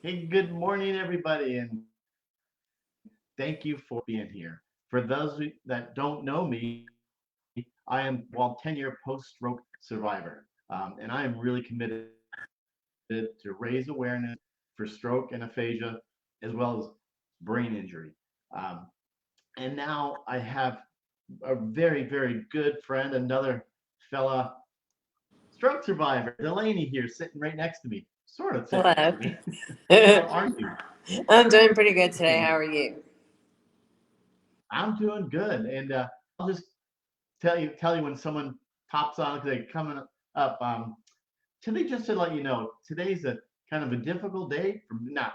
Hey, good morning, everybody, and thank you for being here. For those that don't know me, I am Wald, 10-year post-stroke survivor, and I am really committed to raise awareness for stroke and aphasia, as well as brain injury. Um, and now I have a very, very good friend, another fella stroke survivor, Delanie here, sitting right next to me, sort of sitting next Hello. to me. How I'm are you? doing pretty good today. How are you? I'm doing good, and I'll just tell you when someone pops on because they're coming up. Today, just to let you know, today's a kind of a difficult day for me. Not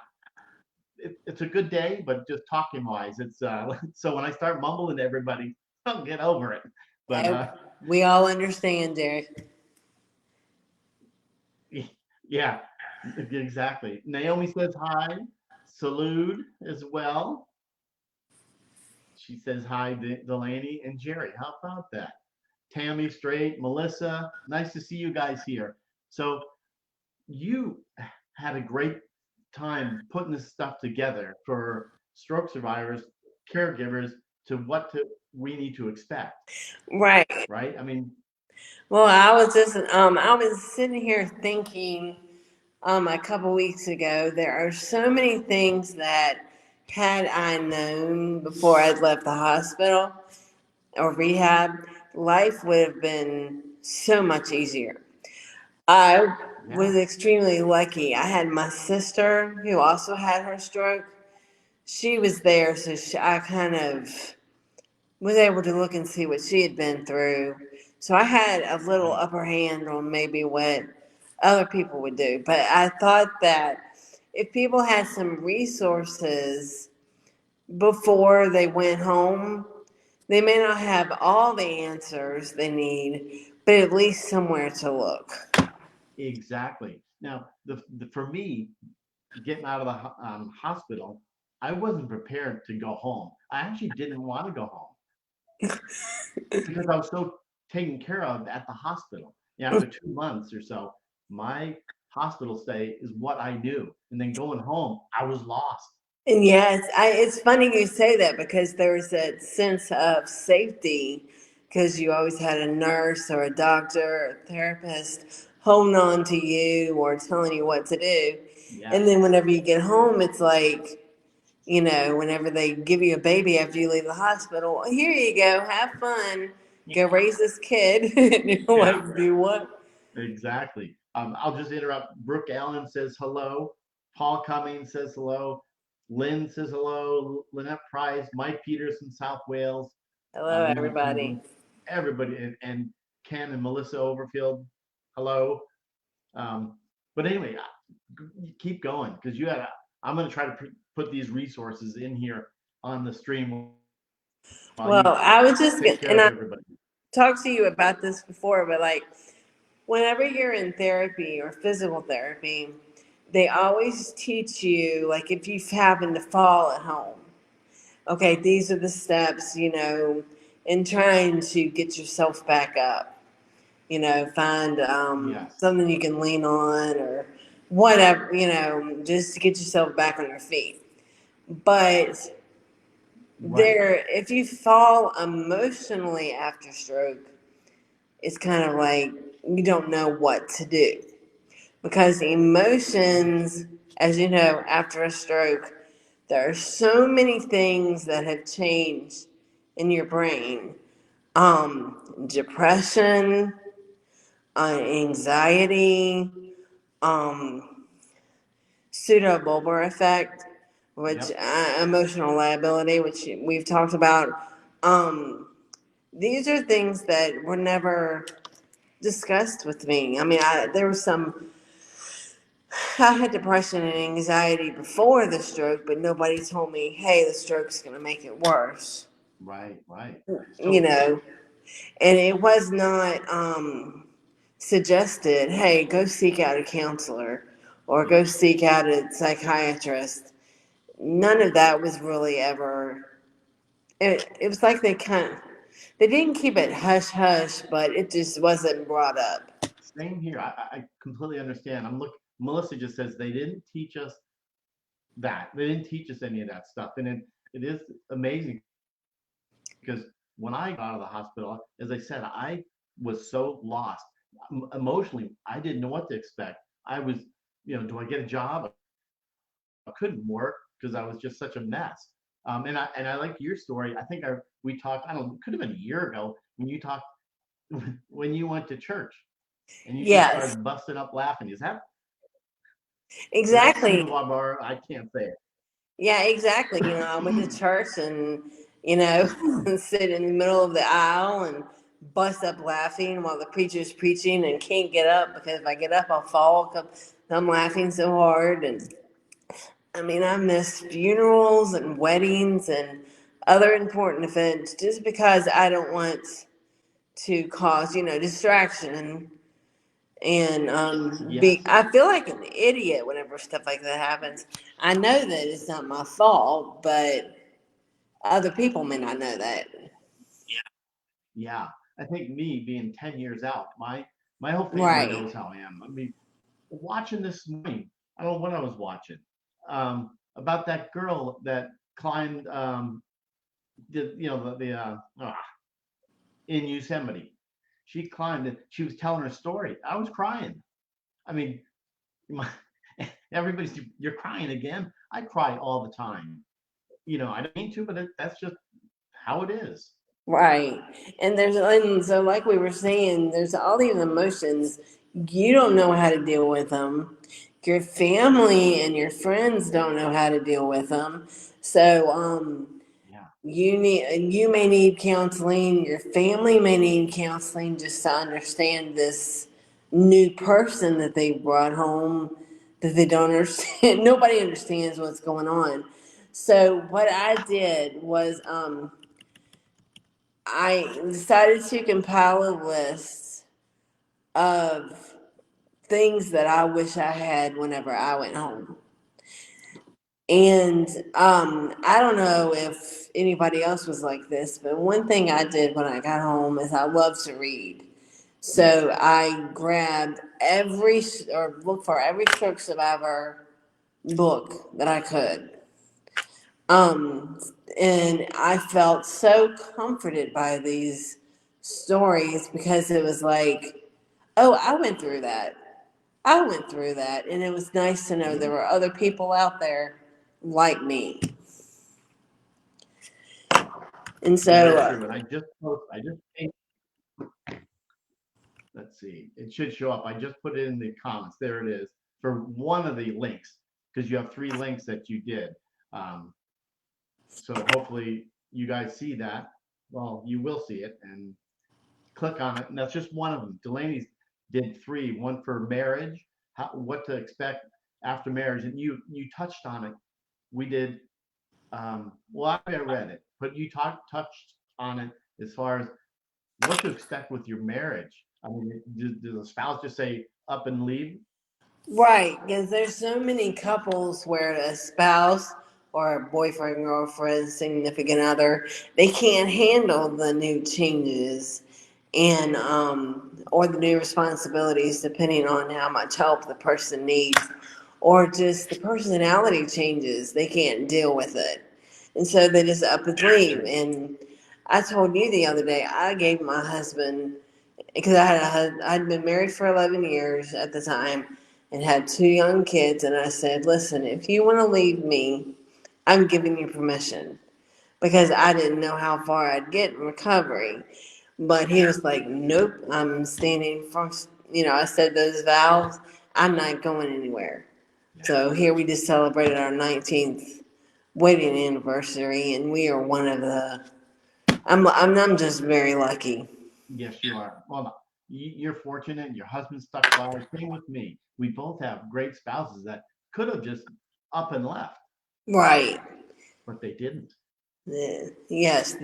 it's a good day, but just talking wise, it's so when I start mumbling to everybody, I'll get over it. But Uh, we all understand, Derek. yeah, exactly. Naomi says hi. Salute as well. She says hi, Delaney and Jerry. How about that? Tammy Straight, Melissa, nice to see you guys here. So you had a great time putting this stuff together for stroke survivors, caregivers, to what we need to expect, Right. right? I mean, Well, I was sitting here thinking, a couple weeks ago, there are so many things that had I known before I'd left the hospital or rehab, life would have been so much easier. I yeah, was extremely lucky. I had my sister who also had her stroke. She was there, so I kind of was able to look and see what she had been through. So I had a little right. upper hand on maybe what other people would do. But I thought that if people had some resources before they went home, they may not have all the answers they need, but at least somewhere to look. Exactly. Now, for me, getting out of the hospital, I wasn't prepared to go home. I actually didn't want to go home because I was so taken care of at the hospital. Yeah, after 2 months or so, my hospital stay is what I knew. And then going home, I was lost. And yes, it's funny you say that because there's that sense of safety because you always had a nurse or a doctor or a therapist holding on to you or telling you what to do. And Yes. then whenever you get home, it's like, whenever they give you a baby after you leave the hospital, "Well, here you go, have fun, go raise this kid." And you're Yeah, like, do what? exactly. I'll just interrupt. Brooke Allen says hello. Paul Cummings says hello. Lynn says hello. Lynette Price, Mike Peterson, South Wales. Hello, We everybody. everybody and Ken and Melissa Overfield. Hello. Um, but anyway, keep going because you had. I'm going to try to put these resources in here on the stream while you Well, take care I of was just, everybody. and I talked to you about this before, but like, whenever you're in therapy or physical therapy, they always teach you, like, if you happen to fall at home, okay, these are the steps, in trying to get yourself back up. Find Yes. something you can lean on or whatever, just to get yourself back on your feet. But Right. if you fall emotionally after stroke, it's kind of like you don't know what to do because emotions, as you know, after a stroke, there are so many things that have changed in your brain. Depression, anxiety, um, pseudobulbar effect, which Yep. emotional liability, which we've talked about. Um, these are things that were never discussed with me. I mean, there was some. I had depression and anxiety before the stroke, but nobody told me, "Hey, the stroke's going to make it worse." Right. Right. You So know, and it was not suggested. Hey, go seek out a counselor or go yeah. seek out a psychiatrist. None of that was really ever. It was like they didn't keep it hush hush, but it just wasn't brought up. Same here. I completely understand. Melissa just says they didn't teach us that. They didn't teach us any of that stuff. And it is amazing because when I got out of the hospital, as I said, I was so lost emotionally. I didn't know what to expect. I was, do I get a job? I couldn't work because I was just such a mess. And I like your story. I think we talked. I don't know, it could have been a year ago when you talked when you went to church and you just Yes, started busting up laughing. Is that exactly. true, Barbara? I can't say it. Yeah, exactly. I went to church and, sit in the middle of the aisle and bust up laughing while the preacher's preaching and can't get up because if I get up, I'll fall. 'Cause I'm laughing so hard. And I mean, I missed funerals and weddings and other important events just because I don't want to cause, distraction and be. Yes, I feel like an idiot whenever stuff like that happens. I know that it's not my fault, but other people may not know that. yeah. I think me being 10 years out, my whole family Right. knows how I am. I mean, watching this morning, I don't know what I was watching, about that girl that climbed, in Yosemite. She climbed it. She was telling her story. I was crying. I mean, my, everybody's, you're crying again. I cry all the time. I don't mean to, but that's just how it is. Right. And so like we were saying, there's all these emotions. You don't know how to deal with them. Your family and your friends don't know how to deal with them. So Yeah. you may need counseling, your family may need counseling just to understand this new person that they brought home that they don't understand. Nobody understands what's going on. So what I did was I decided to compile a list of things that I wish I had whenever I went home. And I don't know if anybody else was like this, but one thing I did when I got home is I love to read. So I grabbed or looked for every stroke survivor book that I could. Um, and I felt so comforted by these stories because it was like, oh, I went through that. I went through that. And it was nice to know there were other people out there like me. And That so, is true. And I just let's see. It should show up. I just put it in the comments. There it is for one of the links because you have three links that you did. Um, so hopefully you guys see that. Well, you will see it and click on it. And that's just one of them. Delanie's did three. One for marriage, what to expect after marriage, and you touched on it. We did. Well, I read it, but you touched on it as far as what to expect with your marriage. I mean, does the spouse just say up and leave? right, because there's so many couples where a spouse or a boyfriend, girlfriend, significant other, they can't handle the new changes and or the new responsibilities depending on how much help the person needs or just the personality changes. They can't deal with it. And so they just up and leave. And I told you the other day, I gave my husband because I'd been married for 11 years at the time and had two young kids. And I said, listen, if you want to leave me, I'm giving you permission because I didn't know how far I'd get in recovery. But he was like, nope, I'm standing for, I said those vows, I'm not going anywhere. So here we just celebrated our 19th wedding anniversary, and we are one of the, I'm just very lucky. Yes, you are. Well, you're fortunate. Your husband stuck by. Same with me. We both have great spouses that could have just up and left, Right. but they didn't. Yeah, yes,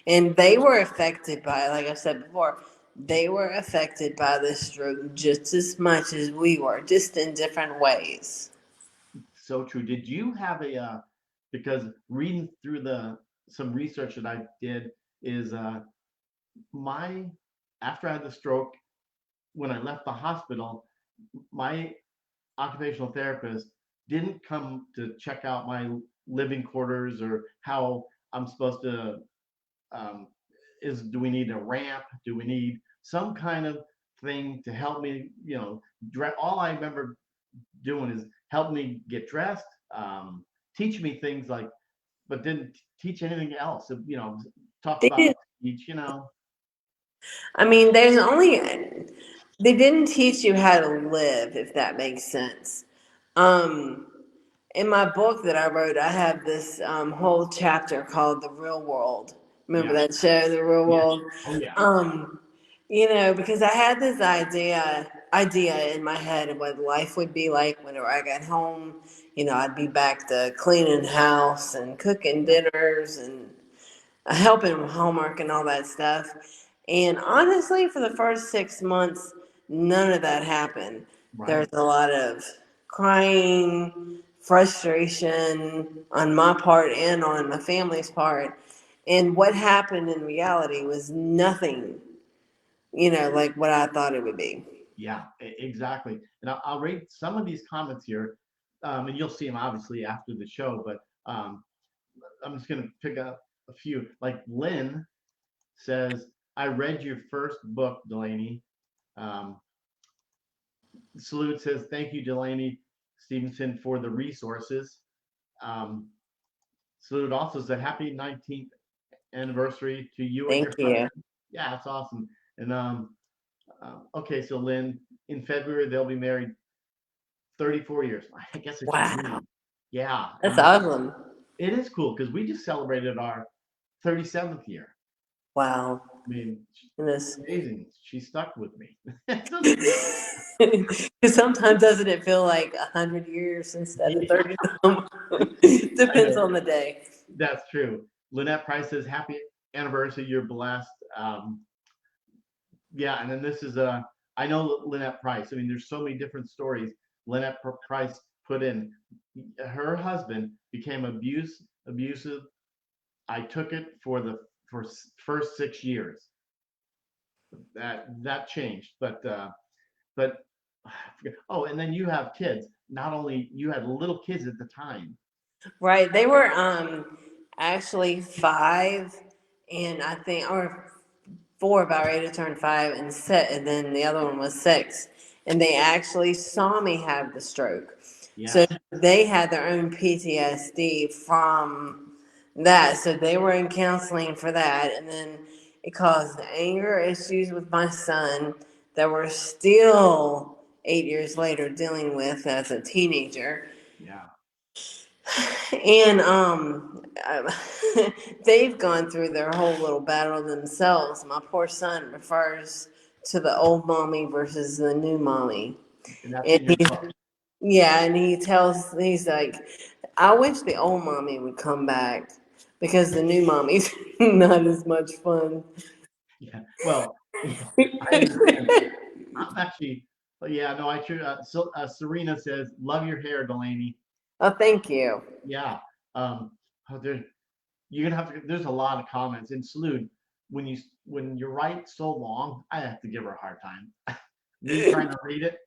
and they were affected by, like I said before, they were affected by this stroke just as much as we were, just in different ways. So true. Did you have because reading through the some research that I did is my after I had the stroke, when I left the hospital, my occupational therapist didn't come to check out my living quarters or how I'm supposed to um, do we need a ramp? Do we need some kind of thing to help me? All I remember doing is help me get dressed, teach me things like, but didn't teach anything else. Talk They about did. speech. I mean, they didn't teach you how to live, if that makes sense. Um, in my book that I wrote, I have this whole chapter called The Real World. Remember Yeah, that show, The Real yeah, World? oh yeah, Um, because I had this idea in my head of what life would be like whenever I got home. I'd be back to cleaning house and cooking yeah, dinners and helping with homework and all that stuff. And honestly, for the first 6 months, none of that happened. There's right, a lot of crying, frustration on my part and on my family's part. And what happened in reality was nothing, like what I thought it would be. yeah, exactly. And I'll read some of these comments here, and you'll see them obviously after the show. But I'm just gonna pick up a few. Like Lynn says, "I read your first book, Delanie." Um, Salute says, "Thank you, Delanie Stephenson, for the resources." Um, Salute also said, "Happy 19th anniversary to you and Thank your you. husband." Yeah, it's awesome. And okay, so Lynn, in February they'll be married 34 years. I guess it's Wow. June. Yeah, That's and awesome. it is cool because we just celebrated our 37th year. Wow. I mean, Goodness. amazing. She stuck with me. Because sometimes doesn't it feel like 100 years instead of Yeah, 30? I Depends know. on the day. That's true. Lynette Price says, "Happy anniversary. You're blessed." Yeah, and then this is I know Lynette Price. I mean, there's so many different stories. Lynette Price put in her husband became abusive. I took it for first 6 years. That changed, but oh, and then you have kids. Not only you had little kids at the time. Right. They were actually 5 and I think or 4 about ready to turn 5 and then the other one was 6. And they actually saw me have the stroke. So Yeah, they had their own PTSD from that. So they were in counseling for that. And then it caused anger issues with my son that we're still 8 years later dealing with as a teenager. yeah, And they've gone through their whole little battle themselves. My poor son refers to the old mommy versus the new mommy. and that's And in your he's, book. yeah, and he's like, I wish the old mommy would come back because the new mommy's not as much fun. Yeah. Well, I understand. I'm actually, but yeah, no, I true. So Serena says, "Love your hair, Delaney." Oh, thank you. Yeah. Um, oh, you're gonna have to. There's a lot of comments. And Salute, when you write so long, I have to give her a hard time. Me trying to read it,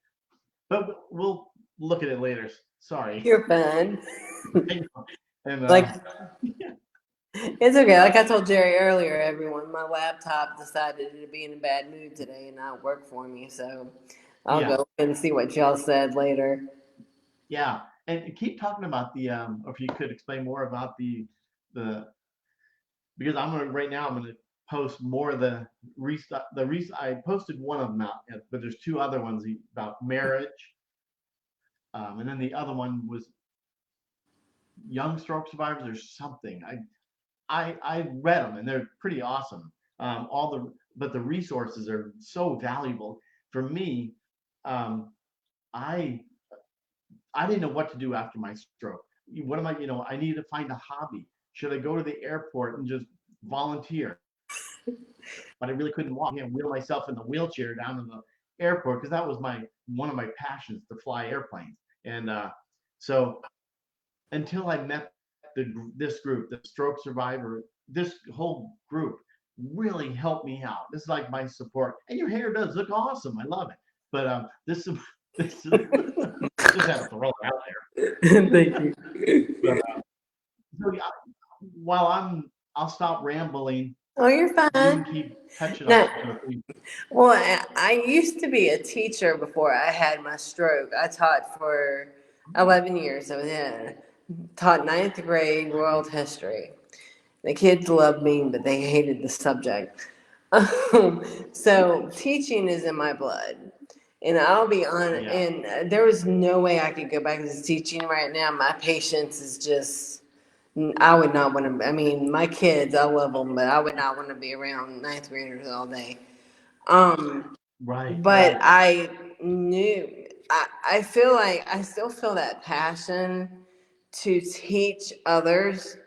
but we'll look at it later. Sorry. You're fun. And Like, it's okay. Like I told Jerry earlier, everyone, my laptop decided to be in a bad mood today and not work for me. So I'll yeah, go and see what y'all said later. yeah, and keep talking about the or if you could explain more about the because I'm gonna right now I'm gonna post more of the I posted one of them out, but there's two other ones about marriage, and then the other one was young stroke survivors or something. I read them and they're pretty awesome. All the but the resources are so valuable for me. Um, I I didn't know what to do after my stroke. What am I? I needed to find a hobby. Should I go to the airport and just volunteer? But I really couldn't walk. Wheel myself in the wheelchair down to the airport because that was my one of my passions to fly airplanes. And so until I met this group, the stroke survivor, this whole group really helped me out. This is like my support. And your hair does look awesome. I love it. But this Just had to throw it out Thank you. there. So, yeah, while I'll stop rambling. Oh, you're You fine. can keep touching on No, some of the things. well, I used to be a teacher before I had my stroke. I taught for 11 years. I was taught ninth grade world history. The kids loved me, but they hated the subject. So teaching is in my blood. And I'll be honest, Yeah, and there was no way I could go back to teaching right now. My patience is just, I would not want to, I mean, my kids, I love them, but I would not want to be around ninth graders all day. right, But right. I knew, I feel like I still feel that passion to teach others,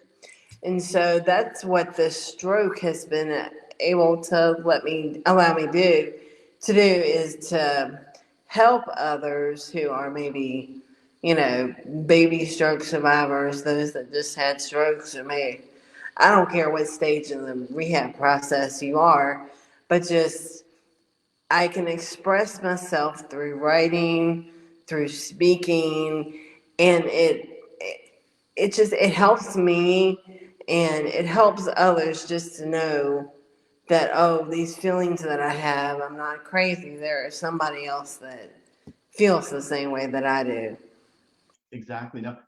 and so that's what the stroke has been able to allow me to do is to help others who are maybe, baby stroke survivors, those that just had strokes, or may I don't care what stage in the rehab process you are, but just I can express myself through writing, through speaking, and it helps me and it helps others just to know that, oh, these feelings that I have, I'm not crazy. There is somebody else that feels the same way that I do. Exactly. Now,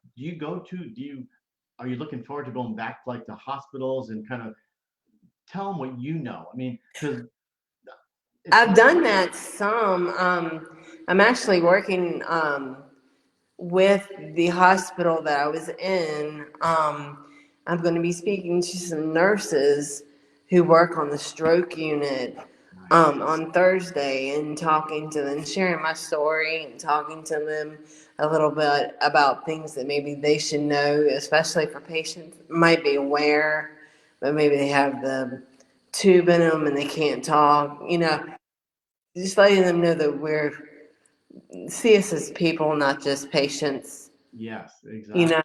are you looking forward to going back to like the hospitals and kind of tell them what you know? I mean, because it's I've like, done that some. I'm actually working with the hospital that I was in. I'm going to be speaking to some nurses who work on the stroke unit nice. on Thursday, and talking to them, sharing my story and talking to them a little bit about things that maybe they should know, especially for patients might be aware, but maybe they have the tube in them and they can't talk. Just letting them know that we're see us as people, not just patients. Yes, You exactly.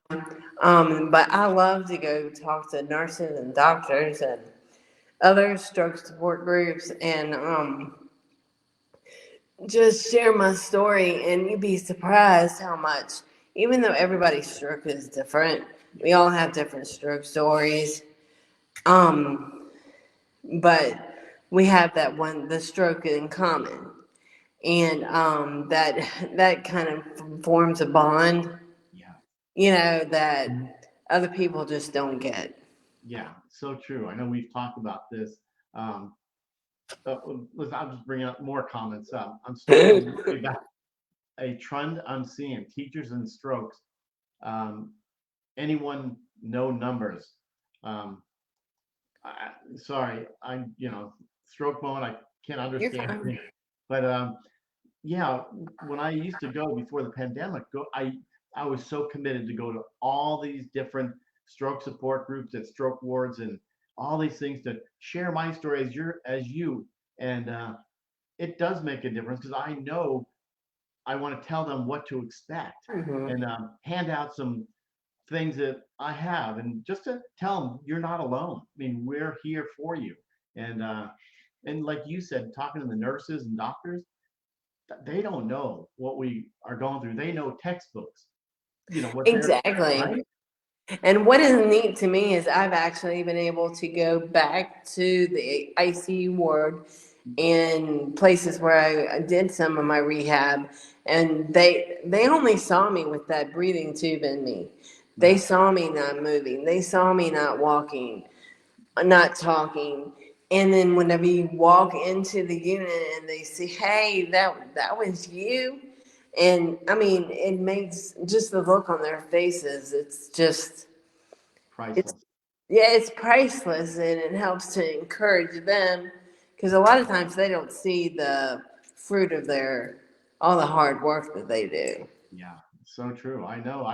know, but I love to go talk to nurses and doctors and other stroke support groups, and just share my story. And you'd be surprised how much, even though everybody's stroke is different, we all have different stroke stories. Um, but we have the stroke in common, and that kind of forms a bond, Yeah, that other people just don't get. yeah, so true. I know we've talked about this. Um, listen, I'll just bring up more comments. I'm starting way back. A trend I'm seeing: teachers and strokes. Um, anyone know numbers? Um, sorry, I'm stroke mode. I can't You're understand fine. things, but yeah, when I used to go before the pandemic, I was so committed to go to all these different stroke support groups at stroke wards and all these things to share my story as you, and it does make a difference because I know I want to tell them what to expect Hmm. and hand out some things that I have, and just to tell them you're not alone. I mean, we're here for you, and like you said, talking to the nurses and doctors, they don't know what we are going through. They know textbooks, what they're Exactly. right. And what is neat to me is I've actually been able to go back to the ICU ward in places where I did some of my rehab, and they only saw me with that breathing tube in me. They Yeah, saw me not moving. They saw me not walking, not talking. And then whenever you walk into the unit and they see, hey, that was you. And I mean, it makes just the look on their faces. It's priceless. yeah, it's priceless, and it helps to encourage them, because a lot of times they don't see the fruit of their all the hard work that they do. Yeah, so true. I know.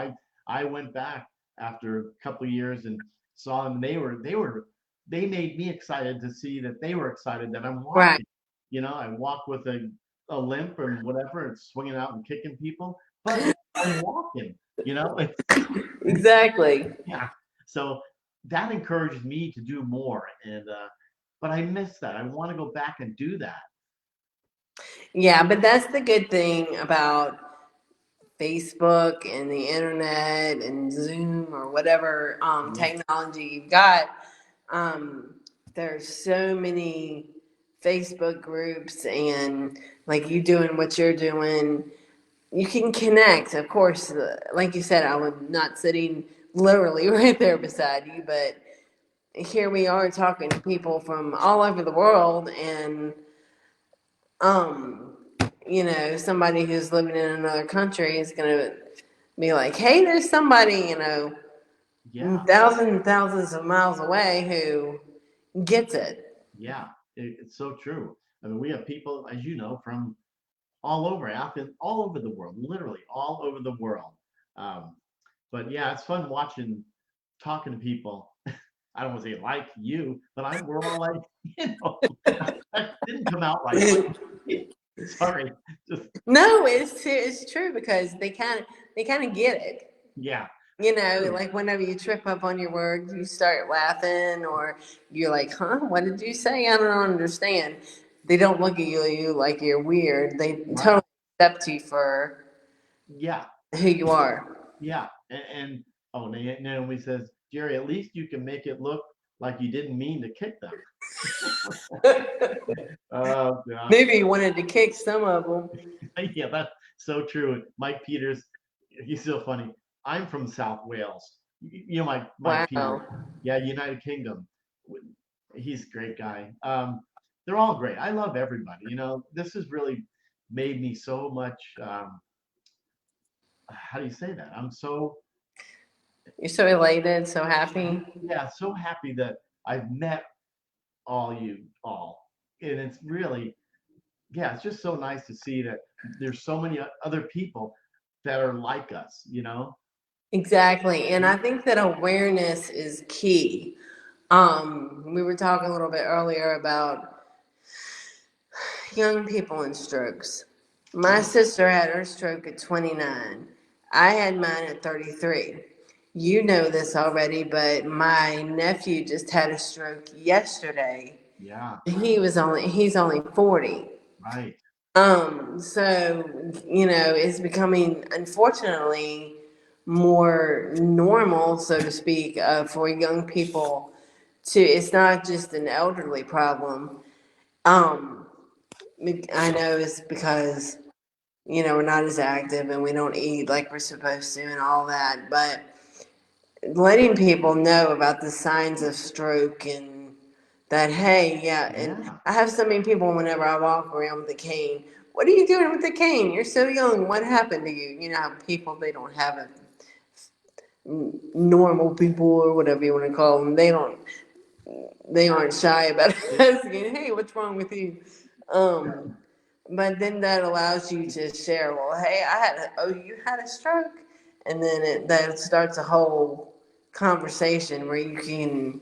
I went back after a couple of years and saw them. They made me excited to see that they were excited that I'm Right. walking. I walk with a limp and whatever, and swinging out and kicking people, but I'm walking. It's Exactly. yeah. So that encouraged me to do more, and but I miss that. I want to go back and do that. Yeah, but that's the good thing about Facebook and the internet and Zoom or whatever Yeah, technology you've got. Um, there's so many Facebook groups, and like you doing what you're doing, you can connect. Of course, like you said, I was not sitting literally right there beside you, but here we are talking to people from all over the world, and um, somebody who's living in another country is gonna be like, hey, there's somebody, yeah, thousands and thousands of miles away who gets it. yeah. It's so true. I mean, we have people, as you know, from all over Athens, all over the world, literally all over the world. Um, but yeah, it's fun watching, talking to people. I don't want to say like you, but we're all like, you know, that didn't come out right, but sorry, just No, it's true because they kind of get it. yeah, true, Like whenever you trip up on your words, you start laughing, or you're like, "Huh? What did you say? I don't understand." They don't look at you like you're weird. They right, totally accept you for yeah, who you are. yeah, and oh, Naomi says, Jerry, at least you can make it look like you didn't mean to kick them. Oh gosh. Maybe you wanted to kick some of them. Yeah, that's so true. Mike Peters, he's so funny. I'm from South Wales. You know, Mike Peters. Wow. Yeah, United Kingdom. He's a great guy. They're all great. I love everybody. You know, this has really made me so much. How do you say that? I'm so, You're so elated, so happy. yeah, so happy that I've met you all, and it's really, yeah, it's just so nice to see that there's so many other people that are like us. You know. Exactly. And I think that awareness is key. We were talking a little bit earlier about young people and strokes. My sister had her stroke at 29. I had mine at 33. You know this already, but my nephew just had a stroke yesterday. Yeah, He's only 40. right. So, it's becoming, unfortunately, more normal, so to speak, for young people it's not just an elderly problem. Um, I know it's because, we're not as active and we don't eat like we're supposed to and all that, but letting people know about the signs of stroke and that, hey, yeah, and Yeah, I have so many people whenever I walk around with a cane. What are you doing with the cane? You're so young. What happened to you? How people, they don't have it. Normal people or whatever you want to call them, they aren't shy about asking, hey, what's wrong with you? Um, but then that allows you to share, well, hey, you had a stroke. And then that starts a whole conversation where you can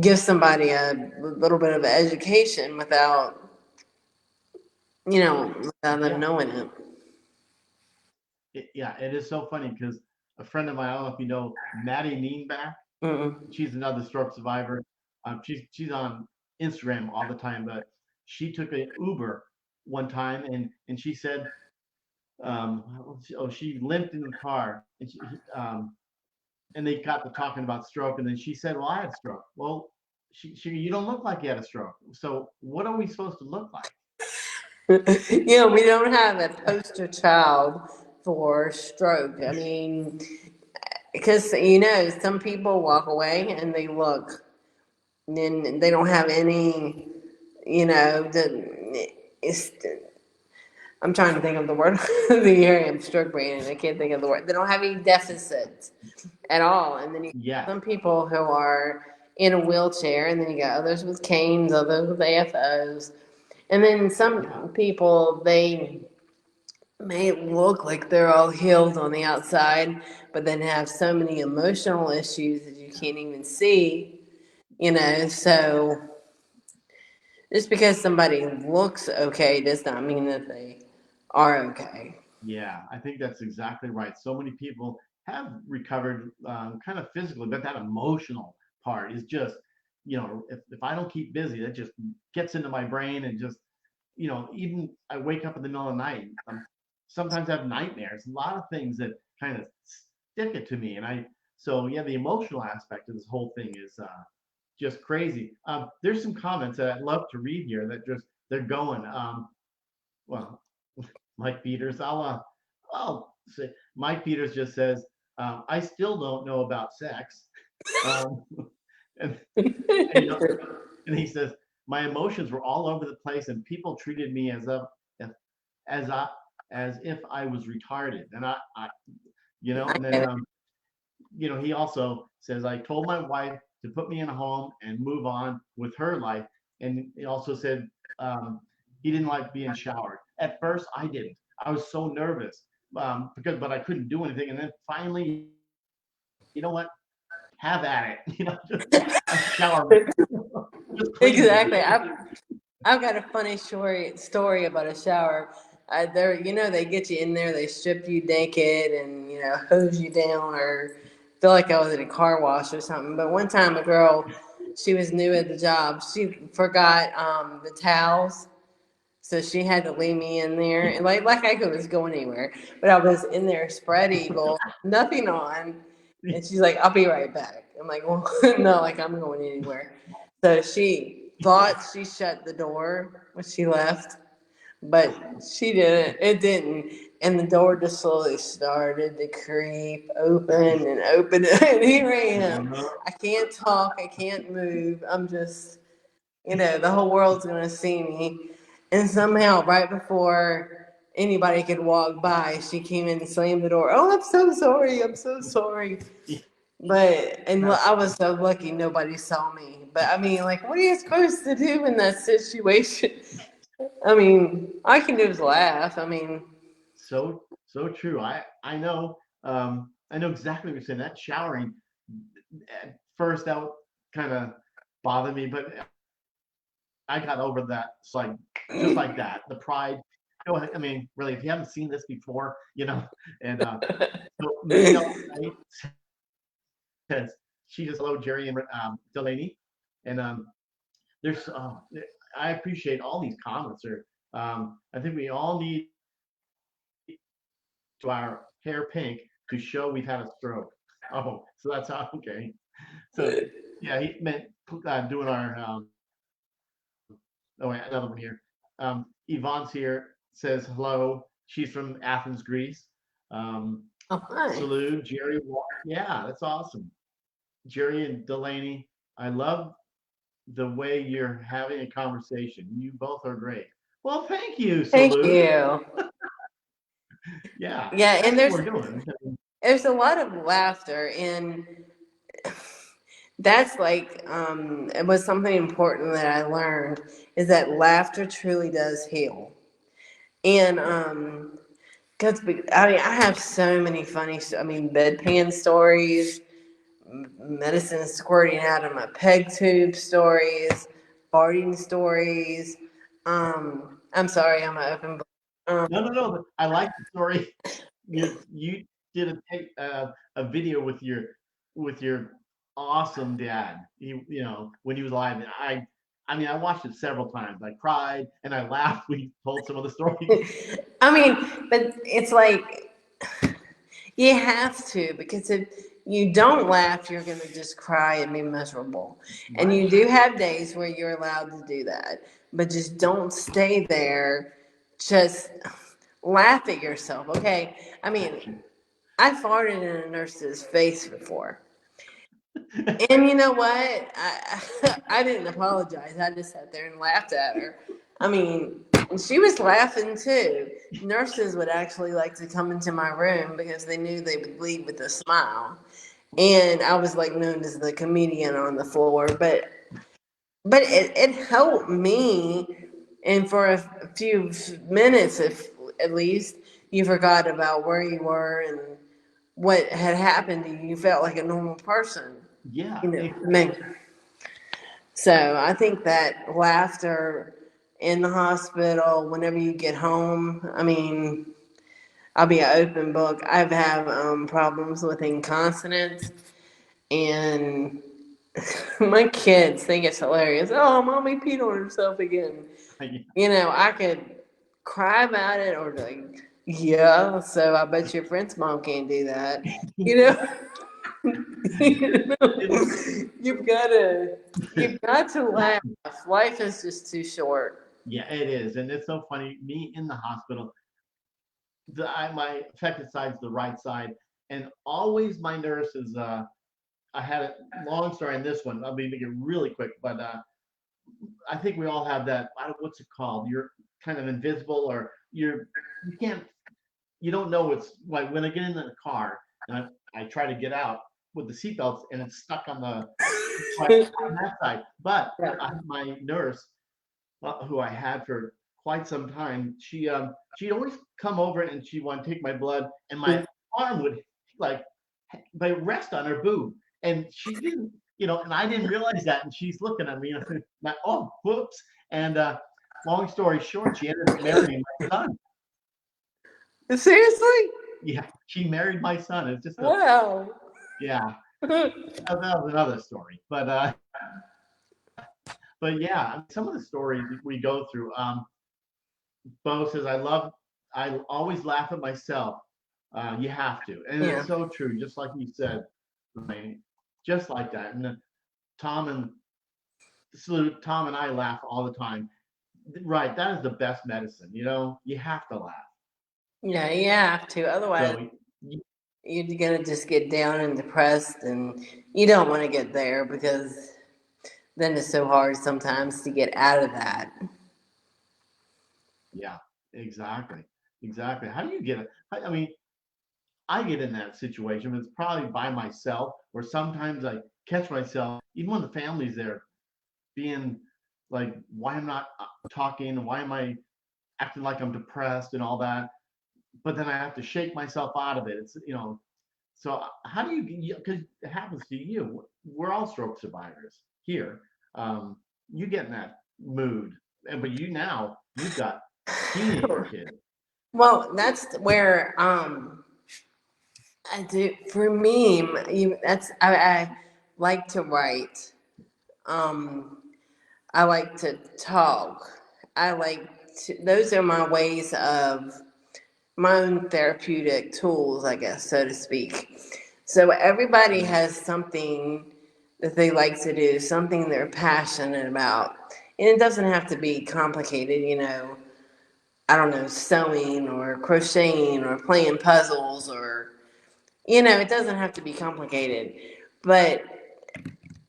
give somebody a little bit of education without them yeah, knowing it. yeah. It is so funny because a friend of mine, I don't know if you know Maddie Neenback. Mm-mm. She's another stroke survivor. She's on Instagram all the time, but she took an Uber one time, and she said, she limped in the car, and they got to talking about stroke, and then she said, well, I had a stroke. Well, you don't look like you had a stroke. So what are we supposed to look like? We don't have a poster child for stroke. I mean, because some people walk away and they look, and then they don't have any, it's, I'm trying to think of the word. The area I'm stroke brain, and I can't think of the word. They don't have any deficits at all. And then you Yes. have some people who are in a wheelchair, and then you got others with canes, others with AFOs, and then Yeah. some people, they may look like they're all healed on the outside, but then have so many emotional issues that you can't even see. So just because somebody looks okay does not mean that they are okay. Yeah, I think that's exactly right. So many people have recovered kind of physically, but that emotional part is just, if I don't keep busy, that just gets into my brain and just, even I wake up in the middle of the night. Sometimes I have nightmares. A lot of things that kind of stick it to me, and so yeah, the emotional aspect of this whole thing is just crazy. There's some comments that I'd love to read here that just they're going. Well, Mike Peters, I'll say Mike Peters just says, I still don't know about sex. Um, and, and, and he says, my emotions were all over the place, and people treated me as I as if I was retarded. And and then he also says, I told my wife to put me in a home and move on with her life. And he also said he didn't like being showered. At first, I didn't. I was so nervous but I couldn't do anything. And then finally, you know what? Have at it. Just shower. Just Exactly. I've got a funny story about a shower. They get you in there, they strip you naked and hose you down, or feel like I was at a car wash or something. But one time, a girl, she was new at the job. She forgot the towels, so she had to leave me in there, and like I was going anywhere, but I was in there spread eagle, nothing on, and she's like, "I'll be right back." I'm like, "Well, no, like I'm going anywhere." So she thought she shut the door when she left, but she didn't. It didn't, and the door just slowly started to creep open and open, and here I am. I can't talk. I can't move. I'm just, the whole world's gonna see me. And somehow, right before anybody could walk by, she came in and slammed the door. Oh, I'm so sorry. I'm so sorry. And I was so lucky nobody saw me. But I mean, like, what are you supposed to do in that situation? I mean, all I can do is laugh. I mean, so true. I know exactly what you're saying. That showering at first that would kind of bother me, but I got over that. It's like just like that, the pride. I mean, really, if you haven't seen this before, and so Michelle says she just hello Jerry and Delanie, and there's I appreciate all these comments. Or I think we all need to our hair pink to show we've had a stroke. Oh, so that's how okay. So yeah, he meant doing our oh, wait, another one here. Yvonne's here, says hello. She's from Athens, Greece. hi. Salute, Jerry. Yeah, that's awesome. Jerry and Delanie, I love the way you're having a conversation. You both are great. Well, thank you, Thank Salute. you. Yeah, Yeah, and that's what we're doing. there's a lot of laughter, and that's it was something important that I learned, is that laughter truly does heal. And because I have so many funny, bedpan stories, medicine squirting out of my peg tube stories, farting stories. I'm sorry, I'm an open book. No. I like the story. You did a video with your awesome dad. When he was alive. And I mean, I watched it several times. I cried and I laughed. We told some of the stories. I mean, but it's like you have to, because if you don't laugh, you're going to just cry and be miserable. And you do have days where you're allowed to do that, but just don't stay there. Just laugh at yourself, okay? I mean, I farted in a nurse's face before. And you know what? I didn't apologize. I just sat there and laughed at her. I mean, and she was laughing too. Nurses would actually like to come into my room because they knew they would leave with a smile. And I was like known as the comedian on the floor, but it helped me. And for a few minutes, if at least, you forgot about where you were and what had happened to you. You felt like a normal person. Yeah. Me. So I think that laughter in the hospital, whenever you get home, I mean, I'll be an open book. I've had problems with incontinence, and My kids think it's hilarious. Oh, mommy peed on herself again. You know, I could cry about it or like, yeah. So I bet your friend's mom can't do that. You know, you know, you've got to laugh. Life is just too short. Yeah, it is, and it's so funny. Me in the hospital, my affected side's the right side, and always my nurse is. I had a long story on this one. I'll be making it really quick, but I think we all have that. What's it called? You're kind of invisible, or you can't you don't know what's like when I get in the car and I try to get out with the seatbelts and it's stuck on the like, on that side. But my nurse, who I had for quite some time, she'd always come over and she wanted to take my blood, and my arm would like rest on her boob, and she didn't, and I didn't realize that, and she's looking at me, and I'm like, oh, whoops, and long story short, she ended up marrying my son. Seriously? Yeah, she married my son. It's just wow. Yeah, that was another story. But yeah, some of the stories we go through. Bo says, I always laugh at myself. You have to, and Yeah. it's so true. Just like you said, Elaine, just like that. And Tom and Tom and I laugh all the time. Right, that is the best medicine. You have to laugh. Yeah, you have to. Otherwise, So you're gonna just get down and depressed, and you don't want to get there because then it's so hard sometimes to get out of that. yeah, exactly, exactly. How do you get it? I mean, I get in that situation, but it's probably by myself, or sometimes I catch myself, even when the family's there, being like, why I'm not talking, why am I acting like I'm depressed and all that. But then I have to shake myself out of it. So how do you, because it happens to you, we're all stroke survivors here. Um, you get in that mood, but you've got teenage kids. Well, that's where I do for me. That's I like to write. Um, I like to talk. I like to. Those are my ways of my own therapeutic tools, I guess, so to speak. So everybody Yeah, has something that they like to do, something they're passionate about. And it doesn't have to be complicated, I don't know, sewing or crocheting or playing puzzles or, it doesn't have to be complicated. But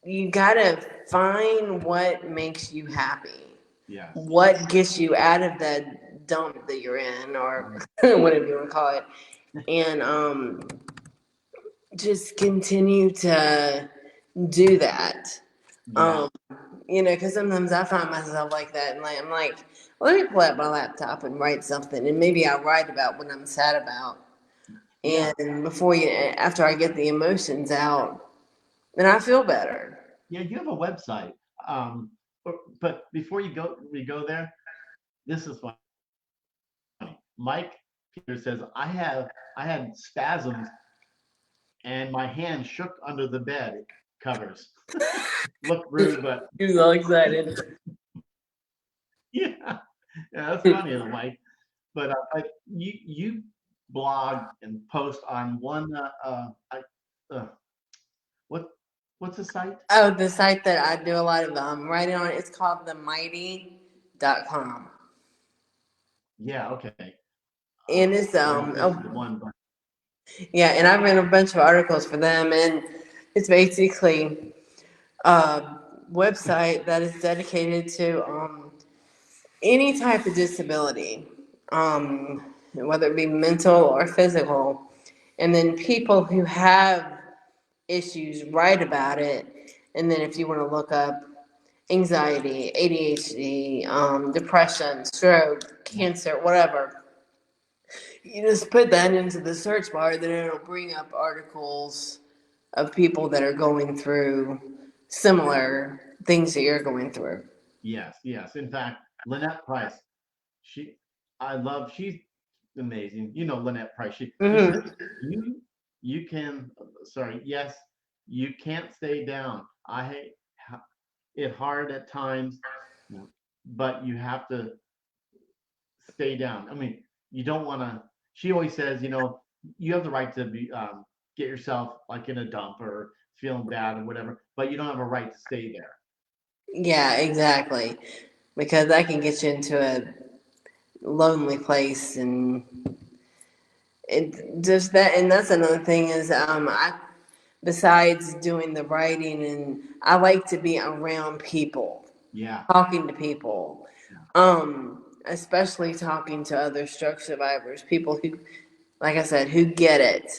you gotta find what makes you happy, yes, what gets you out of that dump that you're in, or whatever you want to call it, and just continue to do that. yeah, Um, because sometimes I find myself like that, and I'm like, let me pull out my laptop and write something, and maybe I'll write about what I'm sad about, yeah, and after I get the emotions out, then I feel better. yeah. You have a website, um, but before we go there. This is funny. Mike Peter says I had spasms and my hand shook under the bed covers. Look rude, but You're so excited. yeah, yeah, that's funny, Mike. But you blog and post on one uh, what what's the site? Oh, the site that I do a lot of writing on, it's called themighty.com. Yeah, okay. And it's I don't know if this is the one, but yeah, and I've written a bunch of articles for them, and it's basically a website that is dedicated to any type of disability, whether it be mental or physical, and then people who have issues write about it, and then if you want to look up anxiety, ADHD, depression, stroke, cancer, whatever, you just put that into the search bar, then it'll bring up articles of people that are going through similar things that you're going through. yes, yes. In fact, Lynette Price, she she's amazing. You know Lynette Price. She said Mm-hmm. you you can sorry, yes, you can't stay down. I hate it hard at times, but you have to stay down. I mean, you don't want to. She always says, you have the right to be get yourself like in a dump or feeling bad or whatever, but you don't have a right to stay there. Yeah, exactly. Because that can get you into a lonely place, and it just that, and that's another thing is I besides doing the writing, and I like to be around people, Yeah, talking to people, yeah, especially talking to other stroke survivors, people who, like I said, who get it.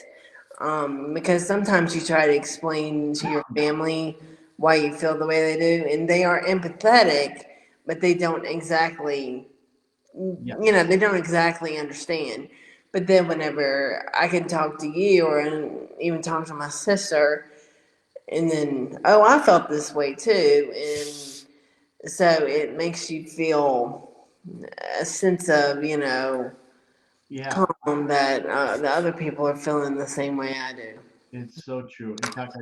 Because sometimes you try to explain to your family why you feel the way they do, and they are empathetic, but they don't exactly, yeah, they don't exactly understand. But then whenever I can talk to you or even talk to my sister, and then, oh, I felt this way too. And so it makes you feel a sense of, yeah. calm that the other people are feeling the same way I do. It's so true. In fact,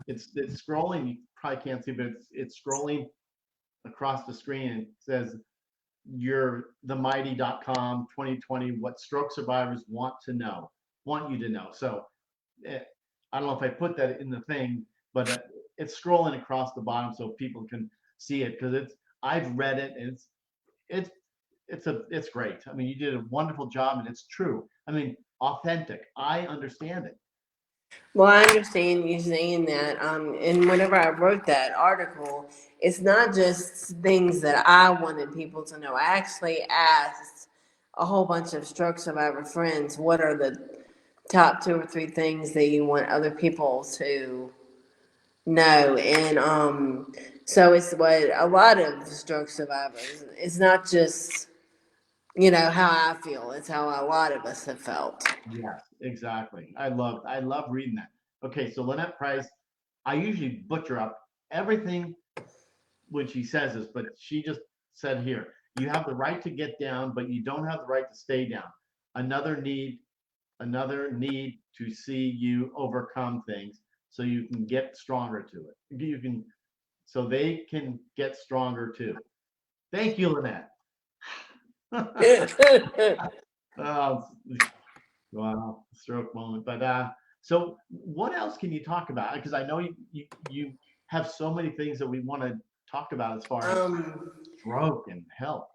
it's scrolling. You probably can't see, but it's scrolling across the screen and it says you're the mighty.com 2020 what stroke survivors want you to know. So eh, I don't know if I put that in the thing, but it's scrolling across the bottom so people can see it because I've read it and it's it's great. I mean, you did a wonderful job and it's true. I mean, authentic. I understand it. Well, I understand you saying that. And whenever I wrote that article, it's not just things that I wanted people to know. I actually asked a whole bunch of stroke survivor friends, what are the top two or three things that you want other people to know? And so it's what a lot of stroke survivors. It's not just how I feel. It's how a lot of us have felt. Yes, exactly. I love reading that. Okay, so Lynette Price, I usually butcher up everything when she says this, but she just said here, you have the right to get down, but you don't have the right to stay down. Another need, another need to see you overcome things so you can get stronger to it. You can so they can get stronger too. Thank you, Lynette. Oh, wow, stroke moment. But so what else can you talk about? Because I know you have so many things that we want to talk about as far as um, stroke and health.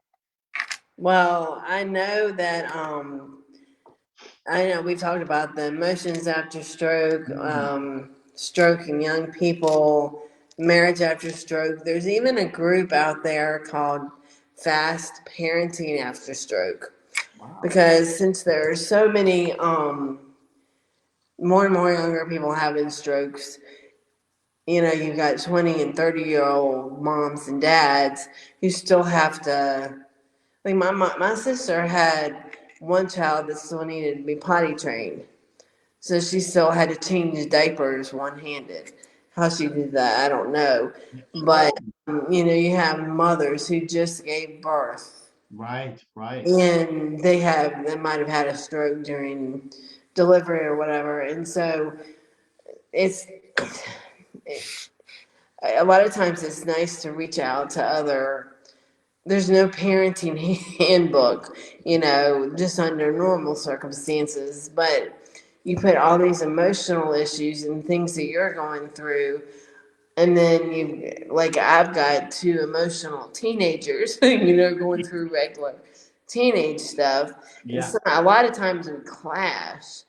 well, I know that I know we've talked about the emotions after stroke, Mm, stroke in young people, marriage after stroke. There's even a group out there called Fast Parenting After Stroke. wow. Because since there are so many more and more younger people having strokes, you've got 20 and 30-year-old moms and dads who still have to. Like my sister had one child that still needed to be potty trained. So she still had to change diapers one handed. How she did that, I don't know. But, Oh, you have mothers who just gave birth right, right. and they might have had a stroke during delivery or whatever. And so it's, a lot of times it's nice to reach out to there's no parenting handbook, just under normal circumstances, but you put all these emotional issues and things that you're going through, and then like I've got two emotional teenagers, going through regular teenage stuff, and Yeah, so a lot of times we clash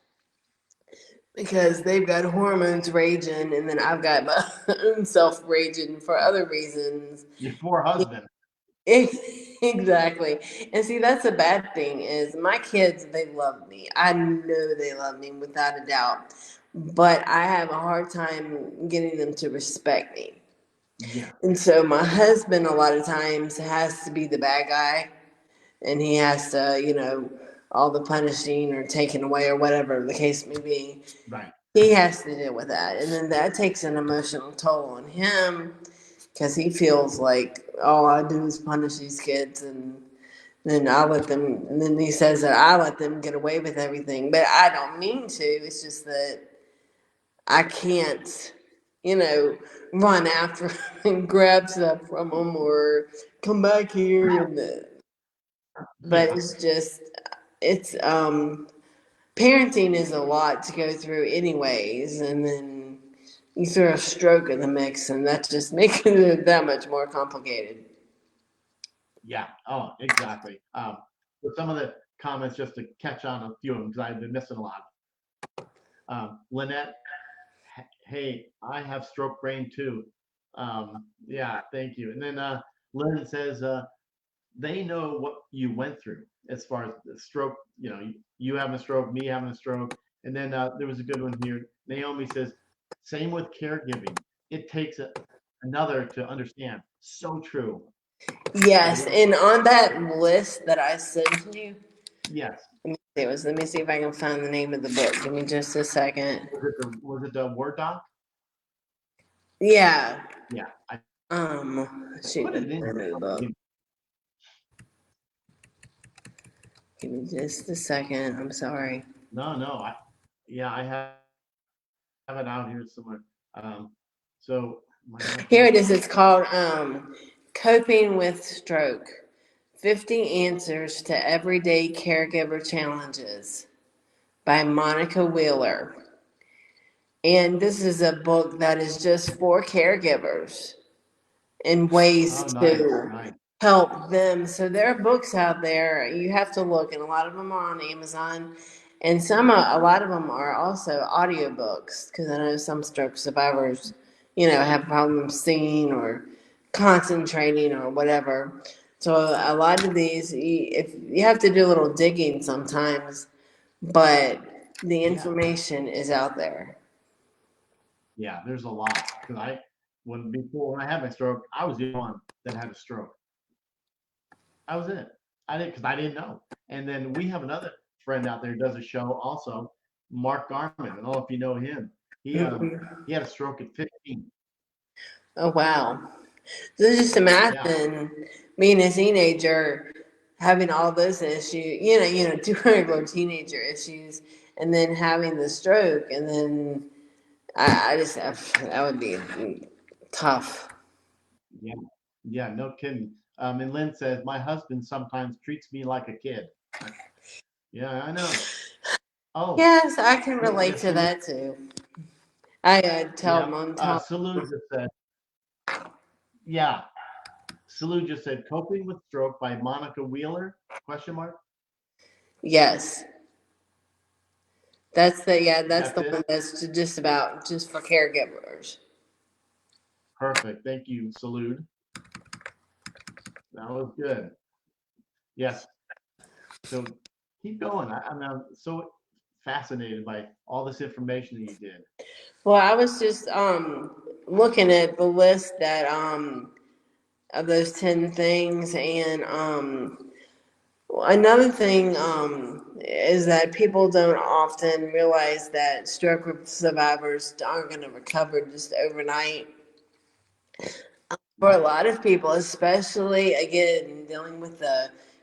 because they've got hormones raging, and then I've got my own self raging for other reasons. your poor husband. Exactly. And see, that's a bad thing is my kids, they love me. I know they love me without a doubt. But I have a hard time getting them to respect me. Yeah, And so my husband a lot of times has to be the bad guy, and he has to, all the punishing or taking away or whatever the case may be. right. He has to deal with that. And then that takes an emotional toll on him because he feels like all I do is punish these kids, and then I let them. And then he says that I let them get away with everything, but I don't mean to. It's just that I can't. run after and grab stuff from them or come back here but Yeah, it's just it's parenting is a lot to go through anyways, and then you throw a stroke in the mix and that just makes it that much more complicated. yeah. Oh, exactly. With some of the comments, just to catch on a few of them, because I've been missing a lot. Lynette, hey, I have stroke brain too. Yeah, thank you. And then Lynn says, they know what you went through as far as the stroke, you having a stroke, me having a stroke. And then there was a good one here. Naomi says, same with caregiving. It takes another to understand. So true. So Yes, yeah, and on that list that I sent you, yes. let me see if I can find the name of the book. Give me just a second. Was it the Word doc? Yeah. Yeah, I Shoot, put let me it in find here. the book. Give me just a second. I'm sorry. No, no, yeah, I have it out here somewhere. So my husband, Here it is. It's called Coping with Stroke 50 Answers to Everyday Caregiver Challenges by Monica Wheeler. And this is a book that is just for caregivers and ways oh, nice, to nice. help them. So there are books out there. You have to look, and a lot of them are on Amazon, and a lot of them are also audiobooks because I know some stroke survivors, have problems singing or concentrating or whatever. So a lot of these, if you have to do a little digging sometimes, but the Yeah, information is out there. yeah, there's a lot. Because when I had my stroke, I was the one that had a stroke. I was it. I didn't because I didn't know. And then we have another friend out there who does a show also, Mark Garman. I don't know if you know him. He Mhm. he had a stroke at 15. Oh wow. So just Yeah, imagine being a teenager having all those issues, two regular teenager issues, and then having the stroke, and then I just that would be tough. yeah, yeah. No kidding. And Lynn says my husband sometimes treats me like a kid. Yeah, I know. Oh, Yes, I can yeah, relate to salute. that too. I tell Yeah, mom, Salute just said, yeah. Salute just said, coping with stroke by Monica Wheeler? Question mark. yes, that's That's the it. one that's just about just for caregivers. Perfect. Thank you, Salute. That was good. Yes. So keep going. I'm so fascinated by all this information that you did. Well, I was just looking at the list that of those 10 things, and another thing is that people don't often realize that stroke survivors aren't going to recover just overnight. For a Right. lot of people, especially again dealing with